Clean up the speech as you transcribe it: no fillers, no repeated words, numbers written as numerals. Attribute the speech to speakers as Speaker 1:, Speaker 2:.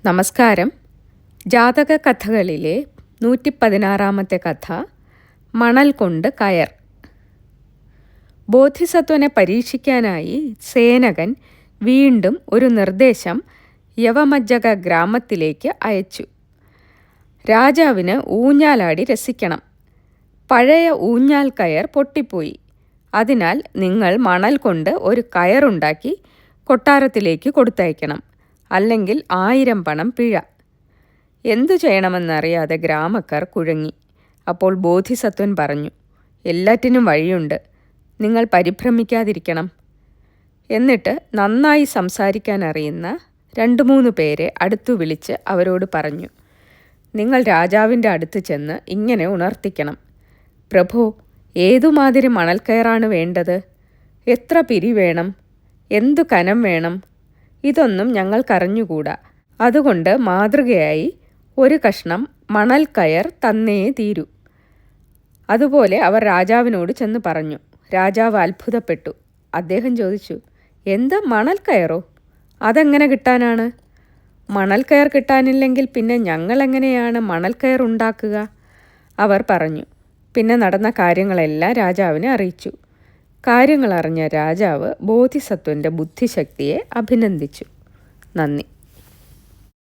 Speaker 1: നമസ്കാരം. ജാതക കഥകളിലെ 116 കഥ മണൽ കൊണ്ട് കയർ. ബോധിസത്വനെ പരീക്ഷിക്കാനായി സേനകൻ വീണ്ടും ഒരു നിർദ്ദേശം യവമജ്ജക ഗ്രാമത്തിലേക്ക് അയച്ചു. രാജാവിന് ഊഞ്ഞാലാടി രസിക്കണം. പഴയ ഊഞ്ഞാൽ കയർ പൊട്ടിപ്പോയി. അതിനാൽ നിങ്ങൾ മണൽ കൊണ്ട് ഒരു കയറുണ്ടാക്കി കൊട്ടാരത്തിലേക്ക് കൊടുത്തയക്കണം. അല്ലെങ്കിൽ 1000 പണം പിഴ. എന്തു ചെയ്യണമെന്നറിയാതെ ഗ്രാമക്കാർ കുഴങ്ങി. അപ്പോൾ ബോധിസത്വൻ പറഞ്ഞു, എല്ലാറ്റിനും വഴിയുണ്ട്, നിങ്ങൾ പരിഭ്രമിക്കാതിരിക്കണം. എന്നിട്ട് നന്നായി സംസാരിക്കാൻ അറിയുന്ന 2-3 പേരെ അടുത്തു വിളിച്ച് അവരോട് പറഞ്ഞു, നിങ്ങൾ രാജാവിൻ്റെ അടുത്ത് ചെന്ന് ഇങ്ങനെ ഉണർത്തിക്കണം, പ്രഭോ, ഏതുമാതിരി മണൽക്കയറാണ് വേണ്ടത്? എത്ര പിരി വേണം? എന്തു കനം വേണം? ഇതൊന്നും ഞങ്ങൾക്കറിഞ്ഞുകൂടാ. അതുകൊണ്ട് മാതൃകയായി ഒരു കഷ്ണം മണൽ കയർ തന്നേ തീരൂ. അതുപോലെ അവർ രാജാവിനോട് ചെന്ന് പറഞ്ഞു. രാജാവ് അത്ഭുതപ്പെട്ടു. അദ്ദേഹം ചോദിച്ചു, എന്താ മണൽ കയറോ? അതെങ്ങനെ കിട്ടാനാണ്? മണൽ കയർ കിട്ടാനില്ലെങ്കിൽ പിന്നെ ഞങ്ങളെങ്ങനെയാണ് മണൽ കയർ ഉണ്ടാക്കുക? അവർ പറഞ്ഞു. പിന്നെ നടന്ന കാര്യങ്ങളെല്ലാം രാജാവിനെ അറിയിച്ചു. കാര്യങ്ങളറിഞ്ഞ രാജാവ് ബോധിസത്വൻ്റെ ബുദ്ധിശക്തിയെ അഭിനന്ദിച്ചു. നന്ദി.